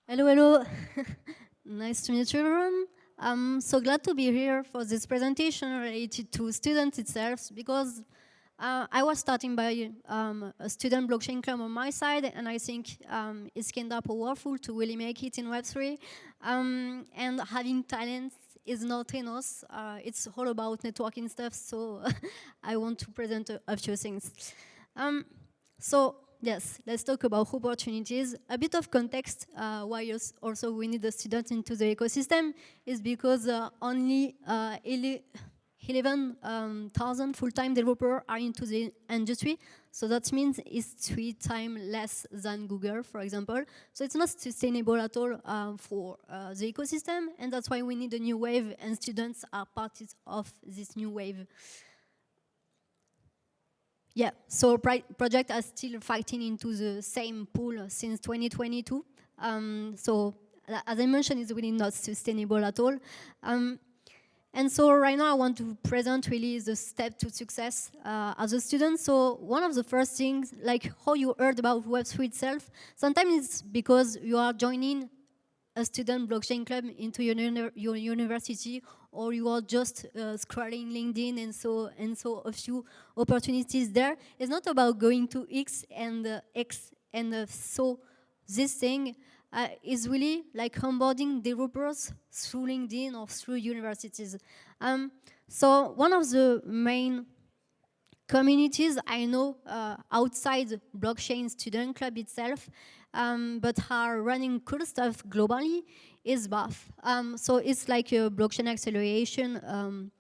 Hello, hello. Nice to meet you, everyone. I'm so glad to be here for this presentation related to students itself because I was starting by a student blockchain club on my side, and I think it's kind of powerful to really make it in Web3. And having talent is not enough. It's all about networking stuff, so I want to present a few things. So yes, let's talk about opportunities. A bit of context why also we need the students into the ecosystem is because only 11,000 full-time developers are into the industry. So that means it's 3 times less than Google, for example. So it's not sustainable at all for the ecosystem, and that's why we need a new wave, and students are part of this new wave. Yeah, so project are still fighting into the same pool since 2022. So as I mentioned, it's really not sustainable at all. And so right now I want to present really the step to success as a student. So one of the first things, like how you heard about Web3 itself, sometimes it's because you are joining a student blockchain club into your university, or you are just scrolling LinkedIn and so a few opportunities there. It's not about going to X, and so this thing is really like onboarding developers through LinkedIn or through universities. So one of the main communities I know outside blockchain student club itself, but are running cool stuff globally, is BAF. So it's like a blockchain acceleration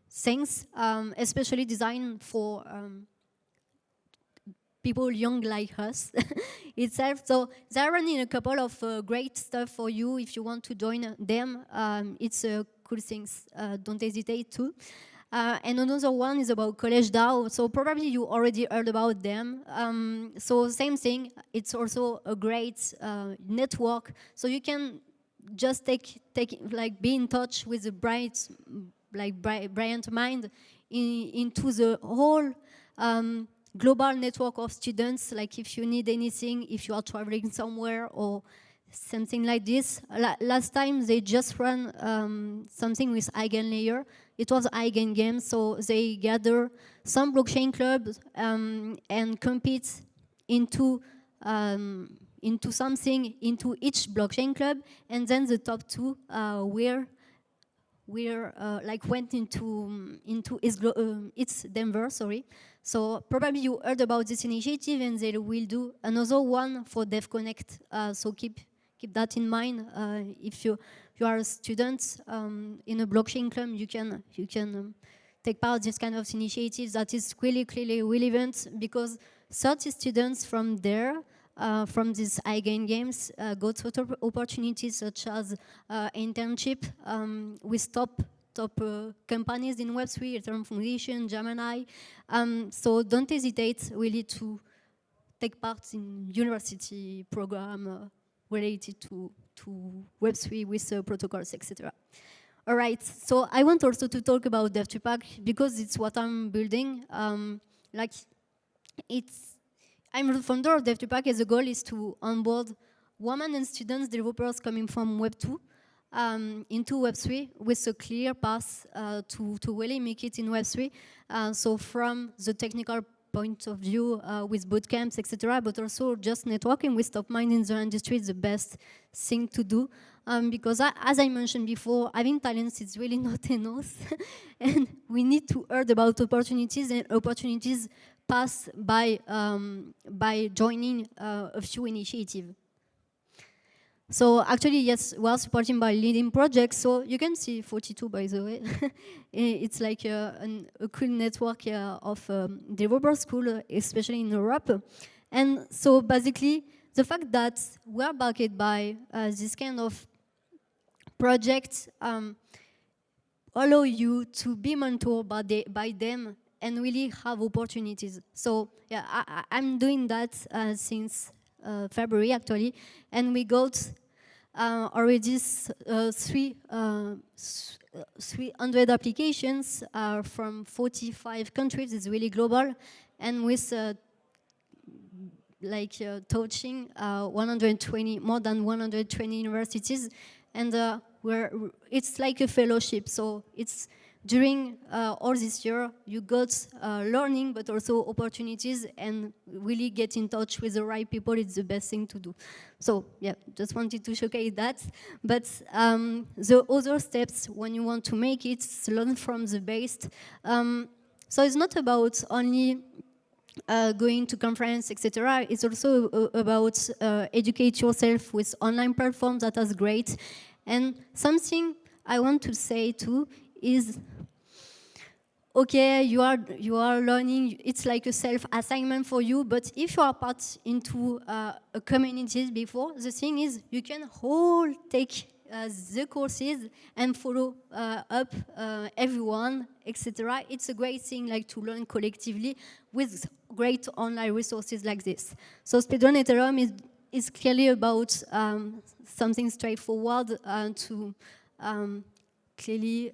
things, especially designed for people young like us itself. So they're running a couple of great stuff for you if you want to join them. It's cool things, don't hesitate to. And another one is about College DAO. So probably you already heard about them. So same thing, it's also a great network. So you can just be in touch with the brilliant mind into the whole global network of students. Like if you need anything, if you are traveling somewhere or something like this. Last time they just ran something with EigenLayer. It was Eigen Games, so they gather some blockchain clubs and compete into something, into each blockchain club, and then the top two went into its Denver, sorry. So probably you heard about this initiative, and they will do another one for Dev Connect. So keep that in mind. If you are a student in a blockchain club, you can take part this kind of initiative that is really clearly relevant, because 30 students from there, from these Eigen Games, got opportunities such as internship with top companies in Web3, Ethereum Foundation, Gemini. So don't hesitate really to take part in university program related to Web3 with protocols, etc. All right, so I want also to talk about Dev3pack because it's what I'm building. I'm the founder of Dev3pack, and the goal is to onboard women and students, developers coming from Web 2 into Web 3 with a clear path to really make it in Web 3. So from the technical point of view with bootcamps, etc., but also just networking with top minds in the industry is the best thing to do. Because as I mentioned before, having talents is really not enough. And we need to hear about opportunities, and opportunities pass by joining a few initiatives. So actually, yes, we are supporting by leading projects. So you can see 42, by the way. It's like a cool network of developer school, especially in Europe. And so basically, the fact that we are backed by this kind of project allow you to be mentored by them and really have opportunities. So yeah, I'm doing that since February actually, and we got already 300 applications from 45 countries. It's really global, and with touching more than 120 universities, and it's like a fellowship. So it's during all this year you got learning, but also opportunities, and really get in touch with the right people. It's the best thing to do. So yeah, just wanted to showcase that. But the other steps when you want to make it, learn from the best. So it's not about only going to conference, etc. It's also about educate yourself with online platforms. That is great. And something I want to say too is, okay, you are learning. It's like a self-assignment for you. But if you are part into a community before, the thing is you can all take the courses and follow up everyone, etc. It's a great thing, like, to learn collectively with great online resources like this. So Speedrun Ethereum is clearly about something straightforward to clearly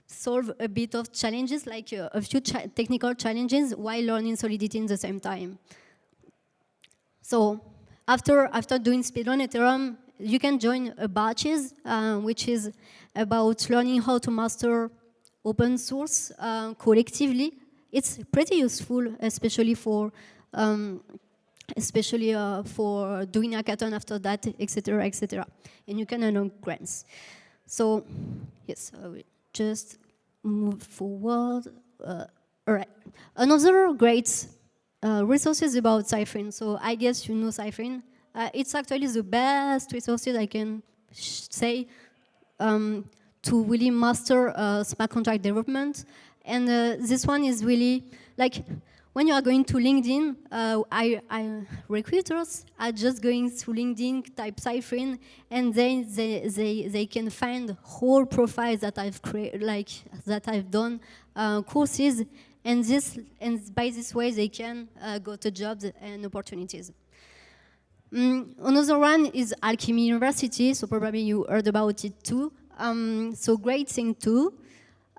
solve a bit of challenges, like a few technical challenges, while learning Solidity in the same time. So after doing Speedrun Ethereum, you can join a batches, which is about learning how to master open source collectively. It's pretty useful, especially for doing hackathon after that, etc., etc. And you can earn grants. So yes, I will just move forward. All right. Another great resources about Cyphin. So I guess you know Cyphin. It's actually the best resources I can say to really master smart contract development. And this one is really, like, when you are going to LinkedIn, recruiters are just going through LinkedIn, type Cyphin, and then they can find whole profiles that I've created, like that I've done, courses, and by this way they can go to jobs and opportunities. Another one is Alchemy University, so probably you heard about it too. So great thing too.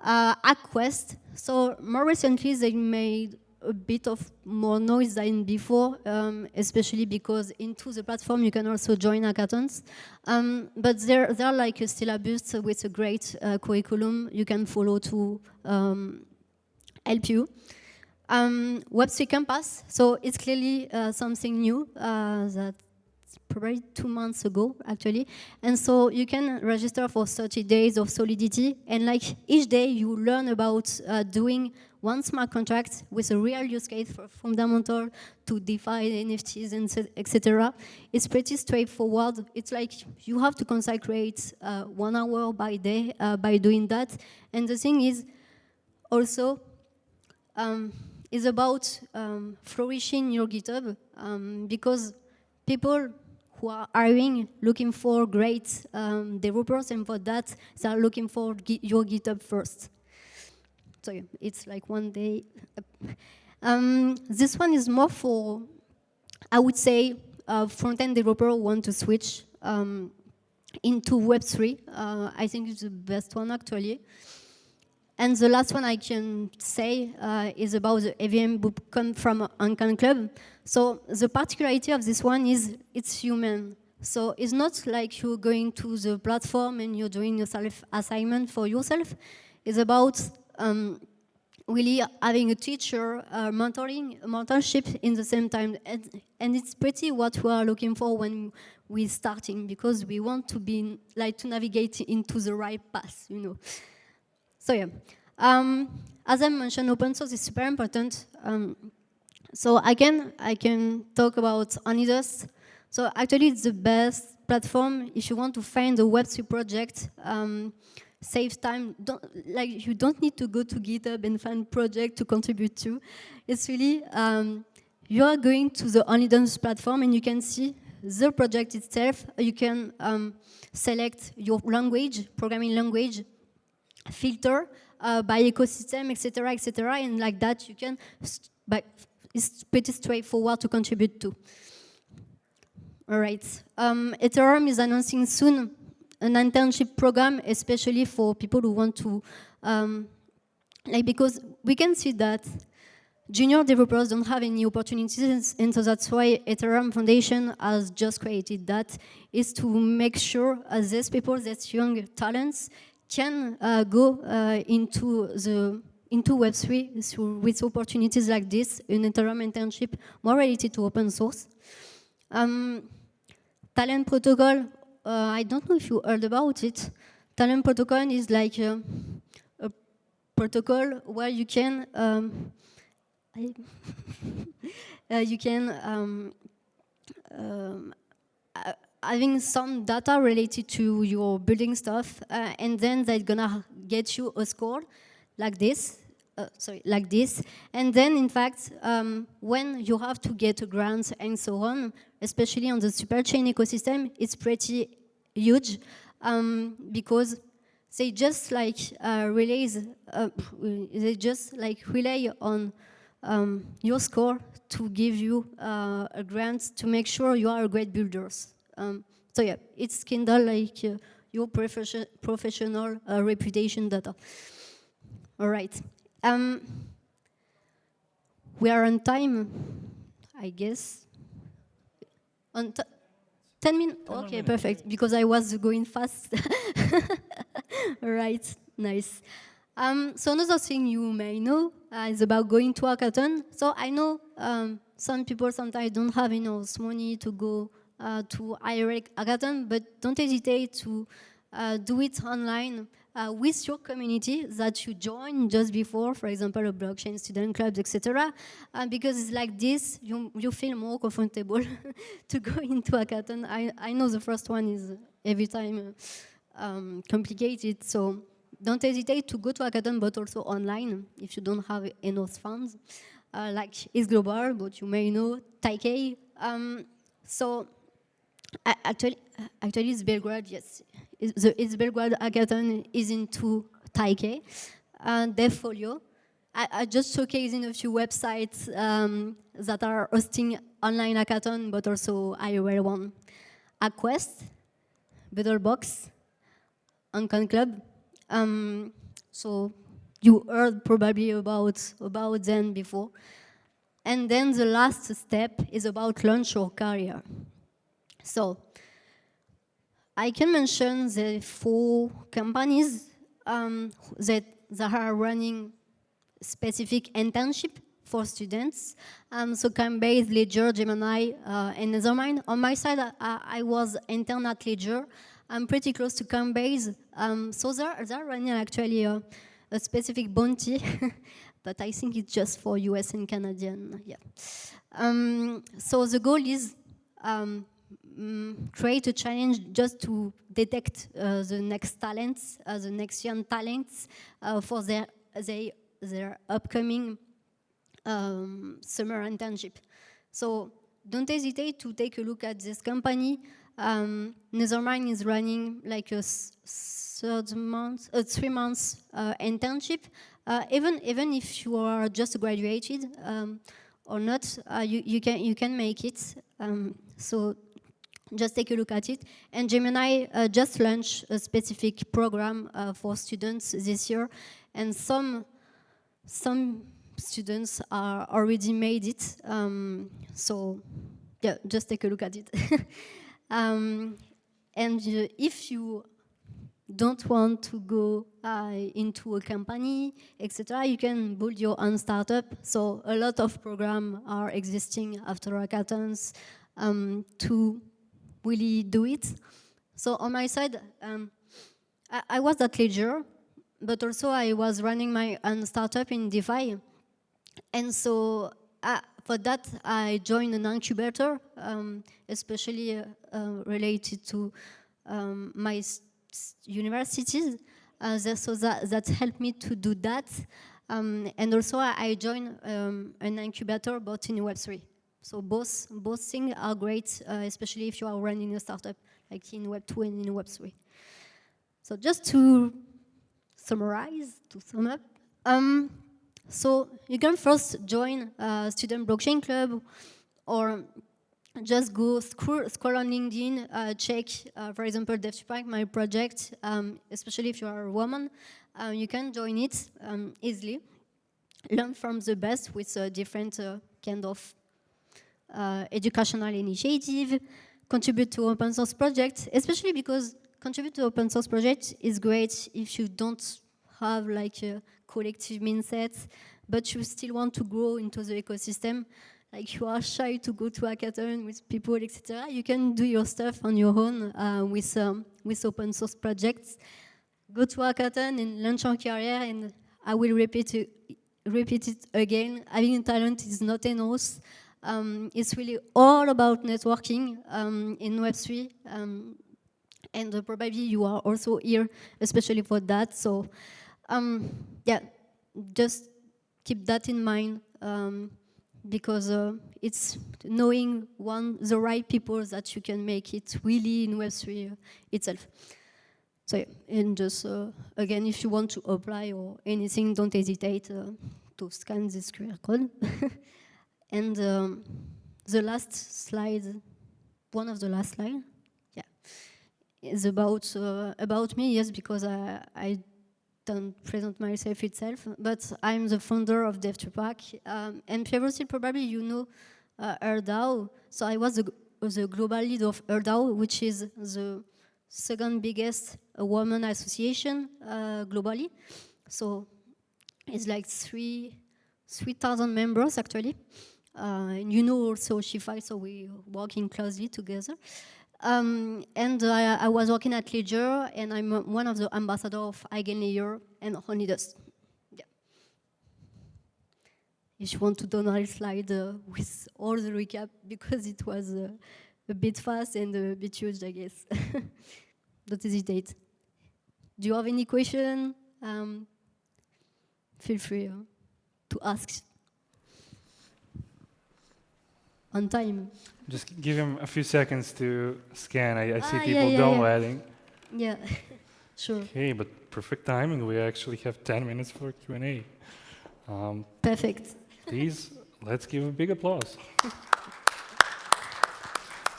HackQuest. So more recently they made a bit of more noise than before, especially because into the platform you can also join hackathons. But they're like a syllabus with a great curriculum you can follow to help you. Web3 Campus, so it's clearly something new that's probably 2 months ago, actually. And so you can register for 30 days of Solidity, and like each day you learn about doing one smart contract with a real use case, for fundamental to DeFi, NFTs, and etc. It's pretty straightforward. It's like you have to consecrate 1 hour by day by doing that. And the thing is also, is about flourishing your GitHub, because people who are hiring, looking for great developers, and for that, they are looking for your GitHub first. So yeah, it's like one day. This one is more for, I would say, front-end developer who want to switch into Web3. I think it's the best one, actually. And the last one I can say is about the AVM bootcamp from Uncan Club. So the particularity of this one is it's human. So it's not like you're going to the platform and you're doing a self-assignment for yourself. It's about really having a teacher, mentorship in the same time. And it's pretty what we are looking for when we're starting, because we want to be, like, to navigate into the right path, you know. So yeah, as I mentioned, open source is super important. So again, I can talk about Onidos. So actually, it's the best platform if you want to find a Web3 project. Save time. You don't need to go to GitHub and find project to contribute to. It's really you are going to the Onidos platform and you can see the project itself. You can select your language, programming language, filter by ecosystem, etc., etc., and like that you can. But it's pretty straightforward to contribute to. All right. Ethereum is announcing soon an internship program, especially for people who want to, because we can see that junior developers don't have any opportunities, and so that's why Ethereum Foundation has just created that, is to make sure these people, these young talents, can go into Web3 with opportunities like this, an Ethereum internship more related to open source. Talent Protocol, I don't know if you heard about it. Talent Protocol is like a protocol where you can having some data related to your building stuff, and then they're gonna get you a score like this. Like this, and then in fact, when you have to get a grant and so on, especially on the supply chain ecosystem, it's pretty huge, because they just like rely on your score to give you a grant to make sure you are a great builders. So yeah, it's kind of like your professional reputation data. All right. We are on time, I guess. On 10 minutes? Okay, perfect, because I was going fast. All right, nice. So another thing you may know is about going to hackathon. So I know some people sometimes don't have enough money to go to IRL hackathon, but don't hesitate to do it online with your community that you join just before, for example, a blockchain student clubs, etc. Because it's like this, you feel more comfortable to go into hackathon. I know the first one is every time complicated, so don't hesitate to go to hackathon, but also online if you don't have enough funds. Like it's global, but you may know Taikei. So actually, it's Belgrade. Yes, it's Belgrade hackathon is into Taikei and Devfolio. I just showcasing a few websites that are hosting online hackathon, but also IRL one. Aquest, Betelbox, Uncon Club. So you heard probably about them before. And then the last step is about launch or career. So I can mention the 4 companies that are running specific internship for students. So Coinbase, Ledger, Gemini, and Nethermind. On my side, I was intern at Ledger. I'm pretty close to Coinbase. So they're running actually a specific bounty, but I think it's just for US and Canadian. Yeah. So the goal is create a challenge just to detect the next talents, the next young talents for their upcoming summer internship. So don't hesitate to take a look at this company. Nethermind is running like a 3 months internship. Even if you are just graduated or not, you can make it. So just take a look at it. And Gemini just launched a specific program for students this year, and some students are already made it. So yeah, just take a look at it. And if you don't want to go into a company, etc., you can build your own startup. So a lot of programs are existing after hackathons to really do it. So on my side, I was at Ledger, but also I was running my own startup in DeFi. And so for that, I joined an incubator, especially related to my universities. So that helped me to do that. And also I joined an incubator, but in Web3. So both things are great, especially if you are running a startup, like in Web2 and in Web3. So just to summarize, to sum up, so you can first join a student blockchain club, or just go scroll on LinkedIn, check, for example, Dev3pack, my project, especially if you are a woman, you can join it easily. learn from the best with different kind of educational initiative, contribute to open source projects, especially because contribute to open source projects is great if you don't have like a collective mindset, but you still want to grow into the ecosystem. Like you are shy to go to hackathon with people, etc. You can do your stuff on your own with open source projects. Go to hackathon and launch your career, and I will repeat it again. Having talent is not enough. It's really all about networking in Web3, and probably you are also here, especially for that. So, yeah, just keep that in mind, because it's knowing the right people that you can make it really in Web3 itself. So, yeah, and just, again, if you want to apply or anything, don't hesitate to scan this QR code. And the last slide, one of the last slides, yeah, is about me, yes, because I don't present myself itself, but I'm the founder of Dev3pack. And previously, probably you know EarDAO. So I was the global lead of EarDAO, which is the second biggest women association globally. So it's like 3,000 members actually. And you know also Shifai, so we're working closely together. And I was working at Ledger, and I'm one of the ambassadors of Eigenlayer and Honeydesk. Yeah. If you want to do another slide with all the recap, because it was a bit fast and a bit huge, I guess. Don't hesitate. Do you have any question? Feel free to ask. On time. Just give him a few seconds to scan. I see people downloading. Yeah, sure. Okay, but perfect timing. We actually have 10 minutes for Q&A. Perfect. Please, let's give a big applause.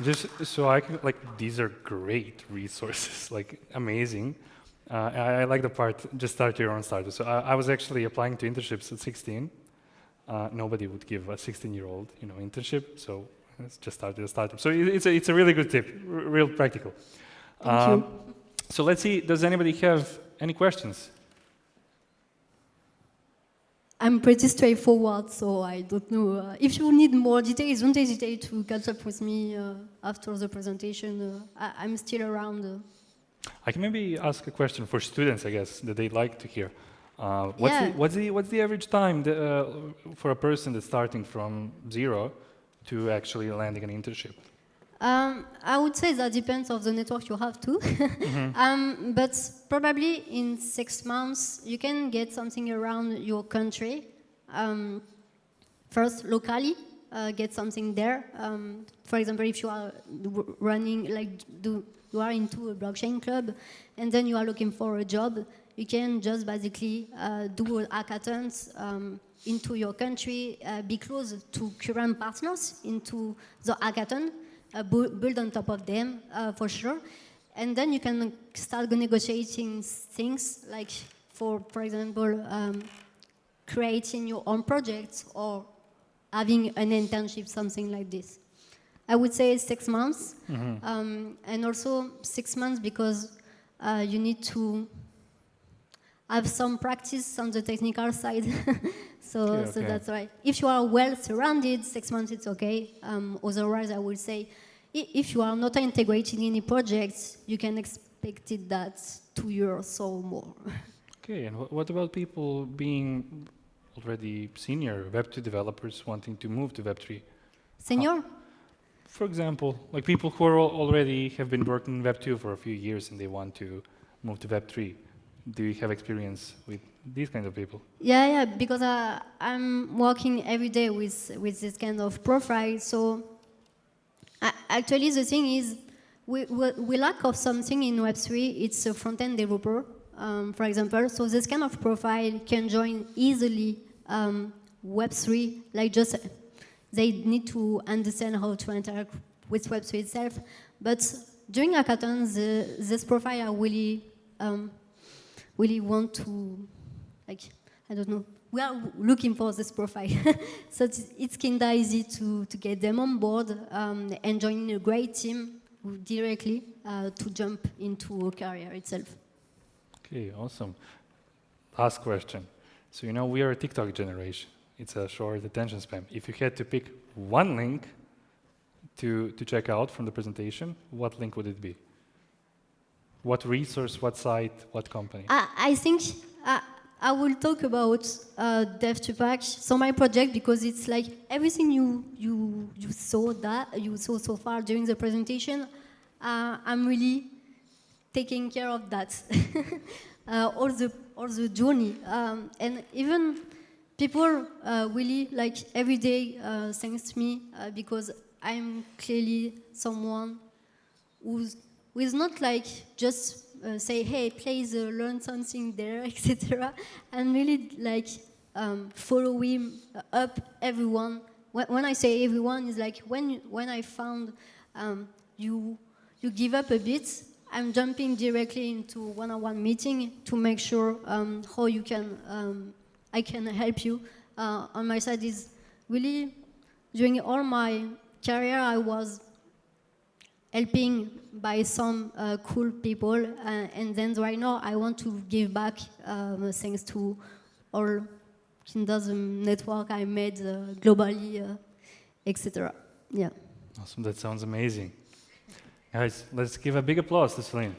Just so I can, like, these are great resources, like, amazing. I like the part, just start your own startup. So I was actually applying to internships at 16. Nobody would give a 16-year-old, internship. So let's just start a startup. So it's a really good tip, real practical. Thank you. So let's see. Does anybody have any questions? I'm pretty straightforward, so I don't know. If you need more details, don't hesitate to catch up with me after the presentation. I'm still around. I can maybe ask a question for students, I guess, that they'd like to hear. What's the average time for a person that's starting from zero to actually landing an internship? I would say that depends on the network you have too. Mm-hmm. But probably in 6 months, you can get something around your country. First, locally, get something there. For example, if you are running, you are into a blockchain club, and then you are looking for a job, you can just basically do hackathons into your country, be close to current partners into the hackathon, build on top of them for sure. And then you can start negotiating things like, for example, creating your own projects or having an internship, something like this. I would say 6 months, mm-hmm. And also 6 months because you need to have some practice on the technical side. So that's right. If you are well surrounded, 6 months it's okay. Otherwise, I would say, if you are not integrating any projects, you can expect it that 2 years or more. Okay, and what about people being already senior Web2 developers wanting to move to Web3? Senior? For example, like people who are already have been working in Web2 for a few years and they want to move to Web3. Do you have experience with these kinds of people? Yeah, because I'm working every day with this kind of profile. So actually, the thing is, we lack of something in Web3. It's a front-end developer, for example. So this kind of profile can join easily Web3. Like just they need to understand how to interact with Web3 itself. But during hackathons, this profile are really want to, like, I don't know, we are looking for this profile. So it's kind of easy to get them on board and join a great team directly to jump into a career itself. Okay, awesome. Last question. So you know we are a TikTok generation. It's a short attention span. If you had to pick one link to check out from the presentation, what link would it be? What resource, what site, what company? I think I will talk about Dev3pack, so my project, because it's like everything you saw so far during the presentation. I'm really taking care of that, all the journey, and even people really like every day thanks me because I'm clearly someone who is not like just say, hey, please learn something there, etc. And really like following up everyone. When I say everyone, is like when I found you give up a bit, I'm jumping directly into one-on-one meeting to make sure how you can I can help you. On my side is really during all my career I was helping by some cool people, and then right now I want to give back thanks to all the network I made globally, etc. Yeah. Awesome, that sounds amazing. Guys, let's give a big applause to Solene.